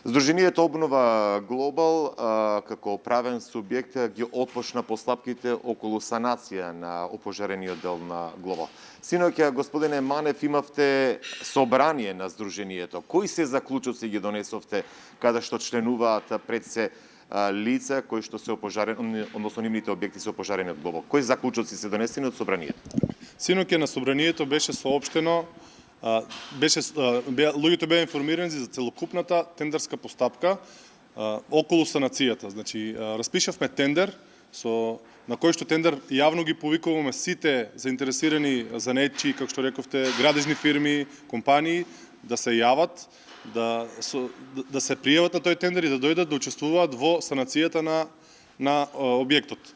Здруженијето Обнова Глобал како правен субјект ги отпочна постапките околу санација на опожарениот дел на Глобал. Синоќа, господине Манев, имавте собрание на Здруженијето. Кои се заклучоци ги донесовте каде што членуваат пред се лица кои што се опожарени, односно нивните објекти се опожарени од Глобал? Кои заклучоци се донесени од собранието? Синоќа на собранието беше соопштено, луѓето беа информирани за целокупната тендерска постапка околу санацијата. Значи, распишавме тендер на кој што тендер јавно ги повикуваме сите заинтересирани занетчи, како што рековте, градежни фирми, компании да се јават, да се пријават на тој тендер и да дојдат да учествуваат во санацијата на објектот.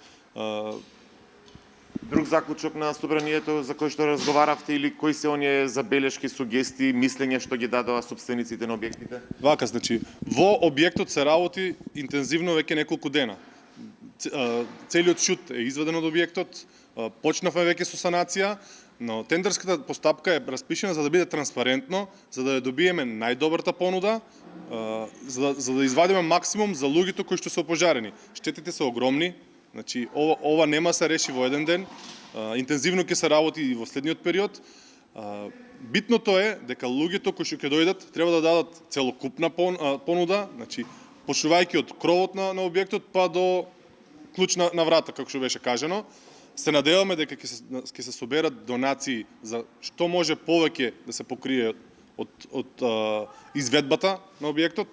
Друг заклучок на собранието за кој што разговаравте или кои се оние забелешки, сугестии, мислења што ги дадоа собствениците на објектите? Вака, значи, во објектот се работи интензивно веќе неколку дена. Целиот шут е изведен од објектот, почнавме веќе со санација, но тендерската постапка е распишена за да биде транспарентно, за да ја добиеме најдобрата понуда, за да извадиме максимум за луѓето кои што се опожарени. Штетите се огромни. Значи, ова нема се реши во еден ден, интензивно ќе се работи и во следниот период. Битното е дека луѓето кои што ќе дојдат треба да дадат целокупна понуда, значи почнувајќи од кровот на објектот па до клуч на врата, како што беше кажано. Се надеваме дека ќе се соберат донации за што може повеќе да се покрие од изведбата на објектот.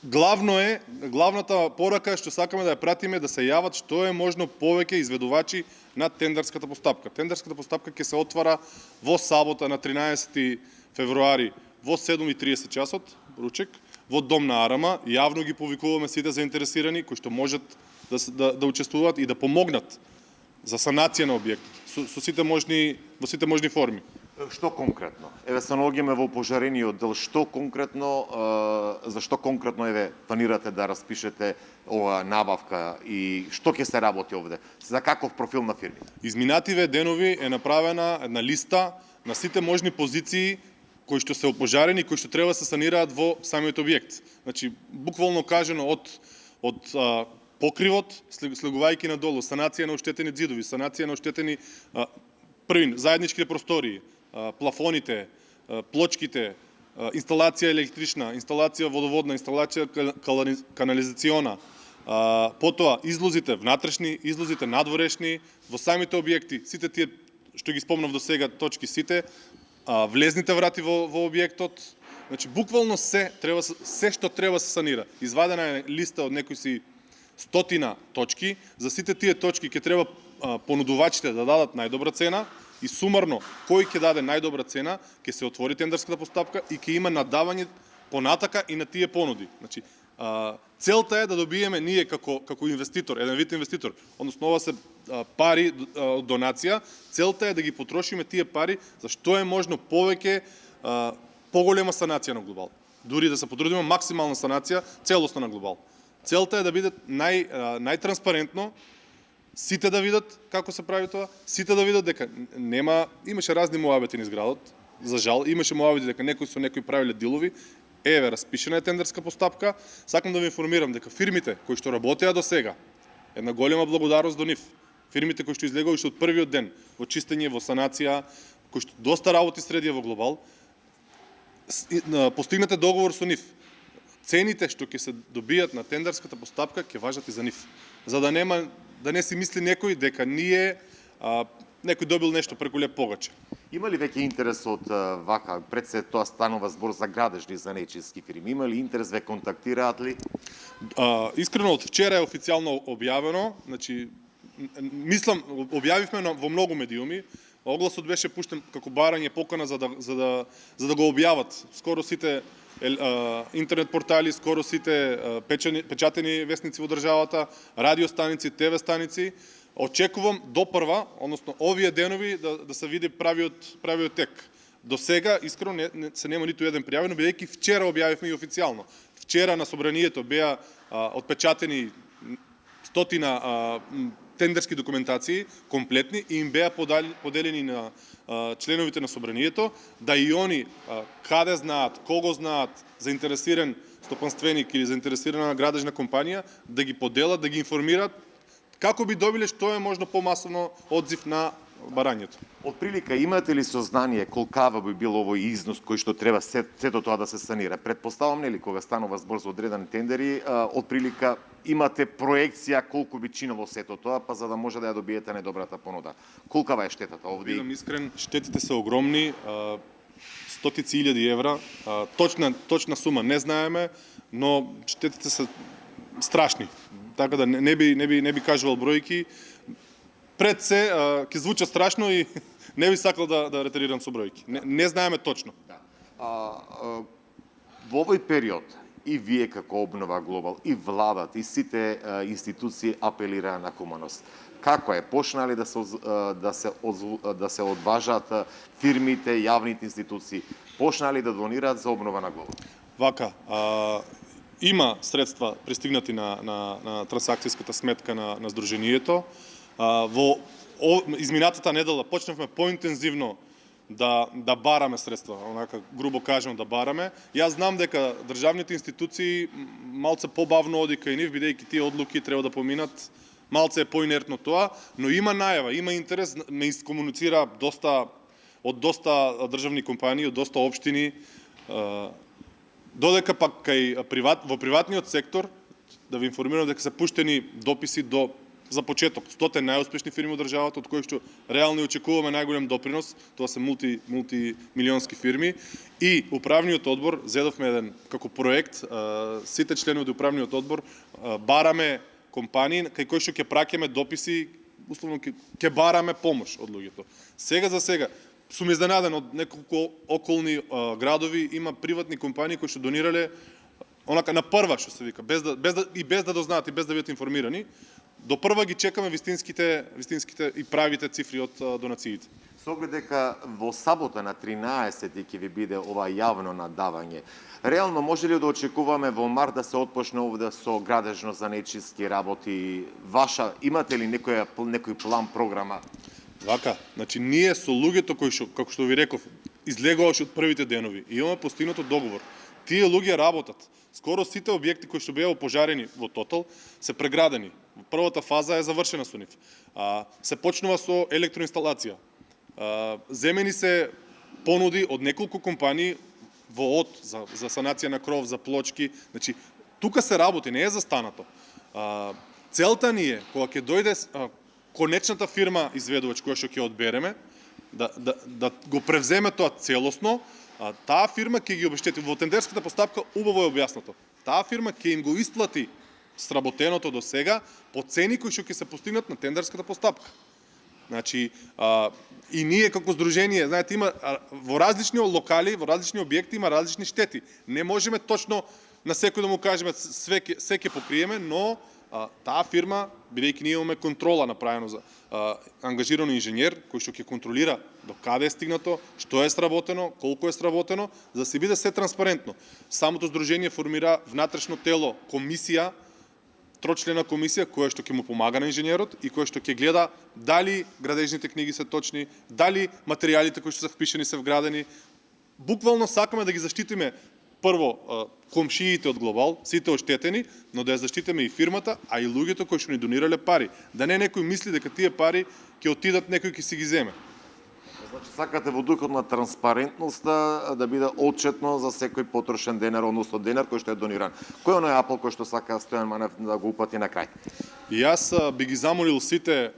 Главната порака што сакаме да ја пратиме да се јават што е можно повеќе изведувачи на тендерската постапка. Тендерската постапка ќе се отвара во сабота на 13 февруари во 7:30 часот, ручек, во Дом на Арама. Јавно ги повикуваме сите заинтересирани кои што можат да учествуваат и да помогнат за санација на објектот во сите можни форми. Што конкретно? Еве се наоѓаме во опожарениот дел, за што конкретно планирате да распишете ова набавка и што ќе се работи овде? За каков профил на фирми? Изминативе денови е направена една листа на сите можни позиции кои што се опожарени, кои што треба да се санираат во самиот објект. Значи, буквално кажано од покривот, слегувајќи надолу, санација на оштетени ѕидови, санација на оштетени заедничките простории, плафоните, плочките, инсталација електрична, инсталација водоводна, инсталација канализациона, потоа излозите внатрешни, излозите надворешни, во самите објекти, сите тие што ги спомнав до сега точки, сите влезните врати во објектот. Значи, буквално се што треба се санира. Извадена е листа од некои си 100 точки, за сите тие точки ќе треба понудувачите да дадат најдобра цена и сумарно кој ќе даде најдобра цена, ќе се отвори тендерската постапка и ќе има надавање понатака и на тие понуди. Значи, целта е да добиеме ние како инвеститор, еден вид инвеститор, односно ова се пари од донација, целта е да ги потрошиме тие пари за што е можно повеќе поголема санација на Глобал. Дури да се потрудиме максимална санација, целосна на Глобал. Целта е да биде најтранспарентно, сите да видат како се прави тоа, сите да видат дека имаше разни муабети низ градот, за жал, имаше муабети дека некои со некои правиле дилови. Еве, распишена е тендерска постапка. Сакам да ви информирам дека фирмите кои што работеа до сега, една голема благодарност до нив. Фирмите кои што излегоа уште од првиот ден во чистење, во санација, кои што доста работи средија во Глобал, постигнете договор со нив. Цените што ќе се добијат на тендерската постапка ќе важат и за нив. За да не си мисли некој дека некој добил нешто преку леп погаче. Има ли веќе интерес од вака, пред се тоа станува збор за градежни занечиски фирми, има ли интерес, ве контактираат ли? Искрено, од вчера е официјално објавено, значи, мислам, објавивме во многу медиуми, огласот беше пуштен како барање покана за да го објават. Скоро сите интернет портали, скоро сите печатени весници во државата, радиостаници, ТВ станици. Очекувам до прва, односно овие денови да се види правиот тек. До сега, искрено, се нема ниту еден пријавен, бидејќи вчера објавивме и официјално. Вчера на собранието беа отпечатени 100 тендерски документации комплетни и им беа поделени на членовите на собранието, да и они каде знаат, кого знаат, заинтересиран стопанственик или заинтересирана градежна компанија, да ги поделат, да ги информираат како би добиле што е можно помасовно одзив на барањето. Од прилика имате ли сознание колкава би бил овој износ кој што треба сето тоа да се санира? Предпоставам, нели, кога станува збор за одредени тендери, од прилика имате проекција колку би чинело сето тоа, па за да може да ја добиете најдобрата понуда. Колкава е штетата овде? Бидам искрен, штетите се огромни, стотици илјади евра, точна сума не знаеме, но штетите се страшни. Така да не би кажувал бројки. Пред се ќе звуча страшно и не би сакал да ретерирам со бројки. Не знаеме точно. Во овој период и вие како Обнова Глобал, и владата, и сите институции апелираа на хуманост. Како е? Почнали да се одважаат фирмите, јавните институции? Почнали да донираат за обнова на Глобал? Вака, има средства пристигнати на трансакцијската сметка на Сдруженијето. Во изминатата недела почнавме поинтензивно да бараме средства, онака грубо кажано да бараме. Јас знам дека државните институции малце побавно оди кај нив, бидејќи тие одлуки треба да поминат, малце е поинертно тоа, но има најава, има интерес, ме искомуницира од доста државни компании, од доста општини, додека пак во приватниот сектор, да ви информирам дека се пуштени дописи за почеток 100 најуспешни фирми од државата, од кои што реално очекуваме најголем допринос, тоа се мултимилионски фирми, и управниот одбор зедовме еден како проект, сите членови од управниот одбор бараме компании кај кои што ќе праќаме дописи, условно ќе бараме помош од луѓето. Сега за сега сум изненаден од неколку околни градови, има приватни компании кои што донирале онака на прва, што се вика, без да дознаат и без да бидат информирани. До прва ги чекаме вистинските и правите цифри од донациите. Со оглед дека во сабота на 13 ќе ви биде ова јавно надавање, реално може ли да очекуваме во март да се отпочне овде со градежно-занечиски работи? Имате ли некој план, програма? Вака, значи ние со луѓето кои што, како што ви реков, излегуваше од првите денови, имаме постигнато договор. Тие луѓе работат. Скоро сите објекти кои што беа опожарени во Тотал се преградени. Првата фаза е завршена со нив. Се почнува со електроинсталација. Земени се понуди од неколку компании за санација на кров, за плочки. Значи, тука се работи, не е застанато. Целта ни е, кога ќе дојде конечната фирма изведувач која што ќе одбереме, да го превземе тоа целосно, таа фирма ќе ги обештети. Во тендерската постапка убаво е објаснато. Таа фирма ќе им го исплати сработеното до сега по цени кои што ќе се постигнат на тендерската постапка. Значи, и ние како здружение, знаете, има во различни локали, во различни објекти има различни штети. Не можеме точно на секој да му кажеме се ќе покриеме, но таа фирма, бидејќи ние имаме контрола направено за ангажиран инженер кој што ќе контролира до каде е стигнато, што е сработено, колку е сработено, за да се биде се транспарентно. Самото здружение формира внатрешно тело, комисија, трочлена комисија која што ќе му помага на инженерот и која што ќе гледа дали градежните книги се точни, дали материјалите кои што се впишани се вградени. Буквално сакаме да ги заштитиме прво комшиите од Глобал, сите оштетени, но да ја заштитиме и фирмата, а и луѓето кои што ни донирале пари. Да не некој мисли дека тие пари ќе отидат, некој ќе си ги земе. Значи, сакате во духот на транспарентноста да биде отчетно за секој потрошен денар, односно денар кој што е дониран. Кој е оној апел кој што сака Стојан Манев да го упати на крај? И јас би ги замолил сите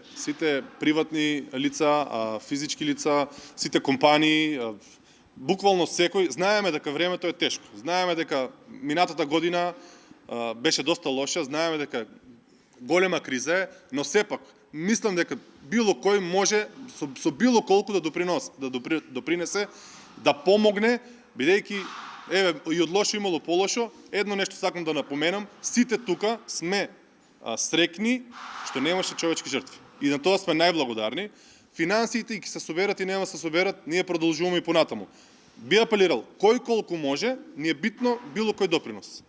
приватни лица, физички лица, сите компании, буквално секој. Знаеме дека времето е тешко. Знаеме дека минатата година беше доста лоша, знаеме дека голема криза е, но сепак мислам дека било кој може со било колку да допринесе, да помогне, бидејќи и од лошо имало полошо. Едно нешто сакам да напоменам, сите тука сме среќни што немаше човечки жртви. И на тоа сме најблагодарни. Финансиите ќе се соберат и нема се соберат, ние продолжуваме и понатаму. Би апелирал, кој колку може, ни е битно било кој допринос.